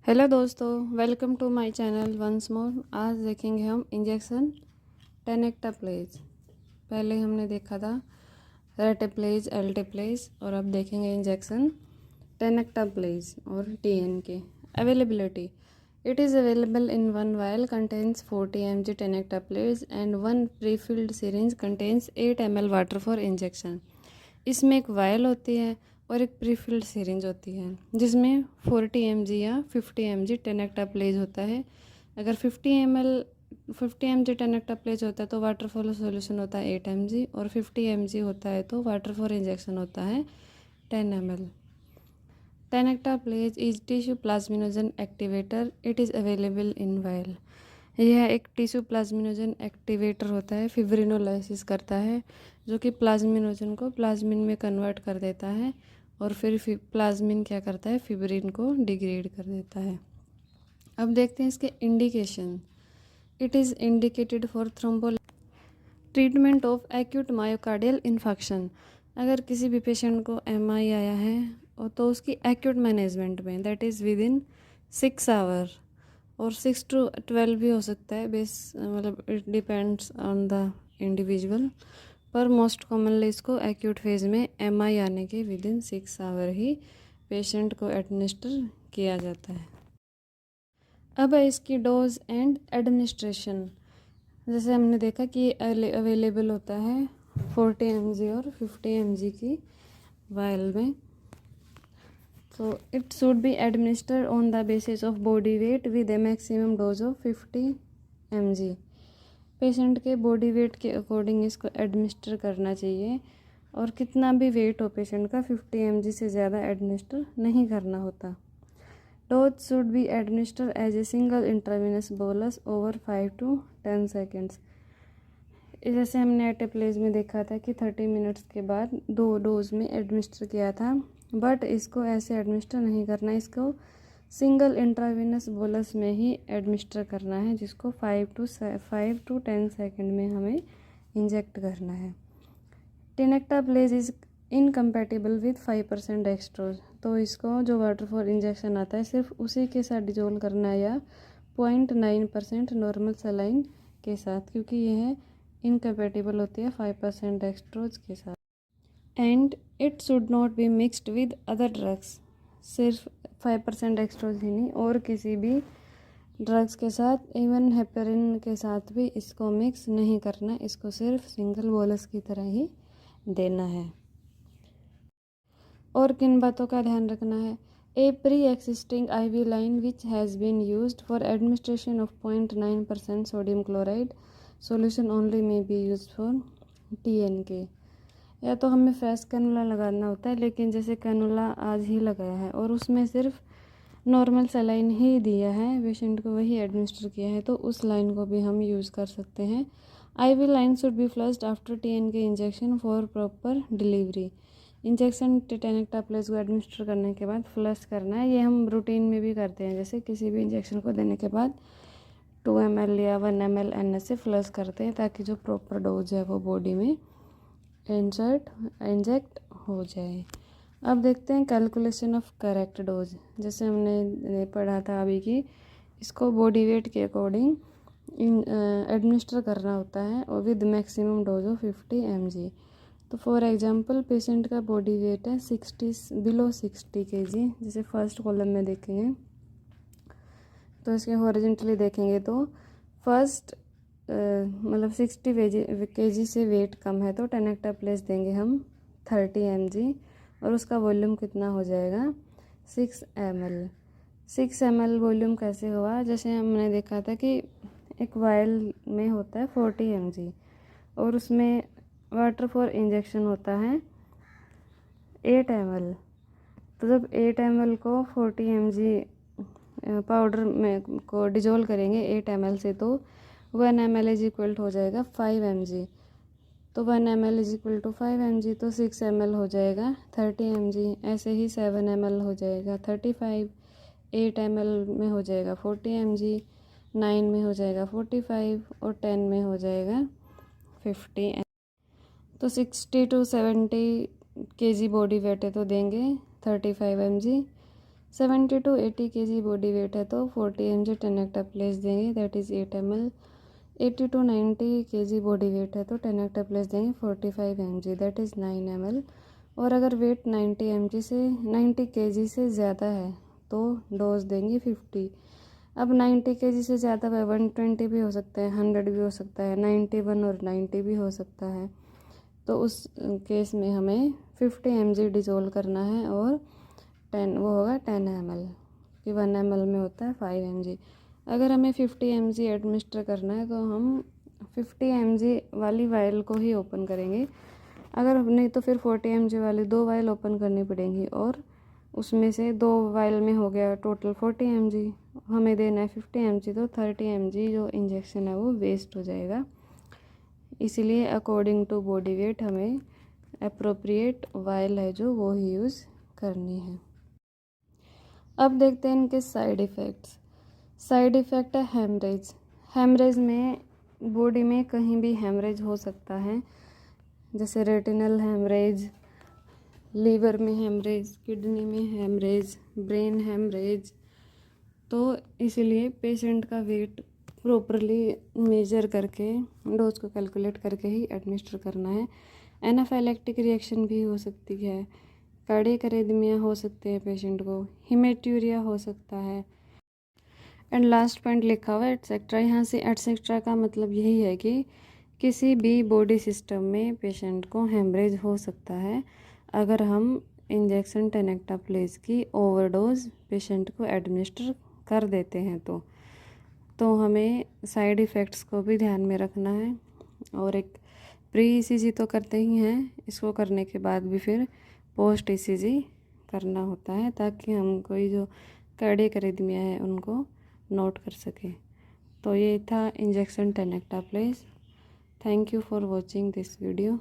Hello दोस्तों, welcome to my channel once more. आज देखेंगे हम इंजेक्शन टेनेक्टाप्लेज। पहले हमने देखा था रेटेप्लेज, एल्टेप्लेज, और अब देखेंगे इंजेक्शन टेनेक्टाप्लेज और TNK. Availability: it is available in one vial contains 40 mg tenecteplase and one prefilled syringe contains 8 ml water for injection. इसमें एक वायल होती है और एक प्रीफिल्ड सिरिंज होती है जिसमें 40 mg या 50 mg टेनेक्टाप्लेज होता है। अगर 50 mg टेनेक्टाप्लेज होता है तो वाटर फॉर सॉल्यूशन होता है 8 mg, और 50 mg होता है तो वाटर फॉर इंजेक्शन होता है 10 ml। Tenecteplase is tissue plasminogen activator. It is available in vial. यह एक टिश्यू प्लाज्मिनोजन एक्टिवेटर होता है, फिब्रिनोलाइसिस करता है, जो कि प्लाज्मिनोजन को प्लाज्मिन में कन्वर्ट कर देता है और फिर प्लाज्मिन क्या करता है, फिब्रिन को डिग्रेड कर देता है। अब देखते हैं इसके indication. It is indicated for thrombo treatment of acute myocardial infection. अगर किसी भी पेशेंट को MI आया है और तो उसकी एक्यूट मैनेजमेंट में, that is within 6 hour, और 6 to 12 भी हो सकता है, मतलब it depends on the individual, पर मोस्ट कॉमनली इसको एक्यूट फेज में MI आने के विद इन 6 आवर ही पेशेंट को एडमिनिस्टर किया जाता है। अब है इसकी डोज एंड एडमिनिस्ट्रेशन। जैसे हमने देखा कि अवेलेबल होता है 40 mg और 50 mg की वायल में। So it should be administered on the basis of body weight with a maximum dose of 50 mg। Patient के बॉडी वेट के अकॉर्डिंग इसको एडमिनिस्टर करना चाहिए, और कितना भी वेट हो पेशेंट का 50 mg से ज़्यादा एडमिनिस्टर नहीं करना होता। Dose should be administer as a single intravenous bolus over 5 to 10 seconds. जैसे हमने एटेप्लेज में देखा था कि 30 मिनट्स के बाद 2 डोज में एडमिनिस्टर किया था, बट इसको ऐसे एडमिनिस्टर नहीं करना, इसको सिंगल इंट्रावेनस बोलस में ही एडमिनिस्टर करना है, जिसको 5 to 10 सेकेंड में हमें इंजेक्ट करना है। टेनेक्टाप्लेज इज़ इनकम्पैटिबल विद 5% डेक्सट्रोज। तो इसको जो वाटर फॉर इंजेक्शन आता है सिर्फ उसी के साथ डिजोल्व करना है, या 0.9% नॉर्मल सलाइन के साथ, क्योंकि यह इनकम्पैटिबल होती है 5% डेक्सट्रोज के साथ। And it should not be mixed with other drugs. सिर्फ 5% डेक्सट्रोज ही नहीं, और किसी भी ड्रग्स के साथ, इवन हेपेरिन के साथ भी इसको मिक्स नहीं करना, इसको सिर्फ सिंगल बोलस की तरह ही देना है। और किन बातों का ध्यान रखना है? A pre existing IV line which has been used for administration of 0.9% sodium chloride solution only may be used for TNK। या तो हमें फ्रेश कैनुला लगाना होता है, लेकिन जैसे कैनुला आज ही लगाया है और उसमें सिर्फ नॉर्मल सलाइन ही दिया है, पेशेंट को वही एडमिनिस्टर किया है, तो उस लाइन को भी हम यूज़ कर सकते हैं। IV line should be flushed after TNK injection for proper delivery. Injection tenecteplase को एडमिनिस्टर करने के बाद फ्लश करना है। ये हम रूटीन में भी करते हैं, जैसे किसी भी इंजेक्शन को देने के बाद 2 ml या 1 ml NS से फ्लश करते हैं, ताकि जो प्रॉपर डोज है वो बॉडी में इंजेक्ट हो जाए। अब देखते हैं कैलकुलेशन ऑफ करेक्ट डोज। जैसे हमने पढ़ा था अभी कि इसको बॉडी वेट के अकॉर्डिंग एडमिनिस्टर करना होता है, और with maximum dose of 50 mg। तो फॉर एग्जांपल पेशेंट का बॉडी वेट है 60 kg। जैसे फर्स्ट कॉलम में देखेंगे तो इसके हॉरिजॉन्टली देखेंगे तो फर्स्ट मतलब 60 kg से वेट कम है तो टेनेक्टाप्लेज देंगे हम 30 mg, और उसका वॉल्यूम कितना हो जाएगा 6 ml। 6 ml वॉल्यूम कैसे हुआ? जैसे हमने देखा था कि एक वायल में होता है 40 mg, और उसमें वाटर फॉर इंजेक्शन होता है 8 ml। तो जब 8 ml को 40 mg पाउडर में को डिजोल्व करेंगे 8 ml से, तो 1 ml इज इक्वल हो जाएगा 5 mg। तो 1 ml is equal to 5 mg, तो 6 ml हो जाएगा 30 mg। ऐसे ही 7 ml हो जाएगा 35, 8 ml में हो जाएगा 40 mg, 9 में हो जाएगा 45, और 10 में हो जाएगा 50। तो 60 to 70 kg बॉडी वेट है तो देंगे 35 mg, 70 to 80 kg body weight है तो 40 mg टेनेक्टाप्लेस देंगे, that is 8 ml। 80 to 90 kg body weight है तो टेनेक्टाप्लेस देंगे 45 mg, दैट इज़ 9 ml। और अगर वेट 90 kg से ज़्यादा है तो डोज देंगे 50। अब 90 kg से ज़्यादा है, 120 भी हो सकता है, 100 भी हो सकता है, 91 और 90 भी हो सकता है। तो उस केस में हमें 50 mg डिज़ोल्व करना है और 10 वो होगा 10 ml, कि 1 ml में होता है 5 mg। अगर हमें 50 mg एडमिनिस्टर करना है तो हम 50 mg वाली वायल को ही ओपन करेंगे, अगर नहीं तो फिर 40 mg वाली 2 वायल ओपन करनी पड़ेंगी, और उसमें से 2 वायल में हो गया टोटल 40 mg, हमें देना है 50 mg, तो 30 mg जो इंजेक्शन है वो वेस्ट हो जाएगा। इसीलिए अकॉर्डिंग टू बॉडी वेट हमें अप्रोप्रिएट वायल है जो वो ही यूज़ करनी है। अब देखते हैं इनके साइड इफ़ेक्ट्स। साइड इफ़ेक्ट है हेमरेज। हेमरेज में बॉडी में कहीं भी हेमरेज हो सकता है, जैसे रेटिनल हेमरेज, लीवर में हेमरेज, किडनी में हेमरेज, ब्रेन हेमरेज। तो इसीलिए पेशेंट का वेट प्रॉपरली मेजर करके डोज को कैलकुलेट करके ही एडमिनिस्टर करना है। एनाफाइलैक्टिक रिएक्शन भी हो सकती है, कार्डियक अरेथमिया हो सकते हैं पेशेंट को, हिमेट्यूरिया हो सकता है, एंड लास्ट पॉइंट लिखा हुआ है एटसेट्रा। यहाँ से एटसेट्रा का मतलब यही है कि किसी भी बॉडी सिस्टम में पेशेंट को हेमरेज हो सकता है अगर हम इंजेक्शन टेनेक्टाप्लेस की ओवरडोज पेशेंट को एडमिनिस्टर कर देते हैं तो हमें साइड इफ़ेक्ट्स को भी ध्यान में रखना है। और एक प्री ईसीजी तो करते ही हैं, इसको करने के बाद भी फिर पोस्ट ईसीजी करना होता है, ताकि हम कोई जो कार्डियक अरेथमिया है उनको नोट कर सकें। तो ये था injection tenecteplase. Thank you for watching this video.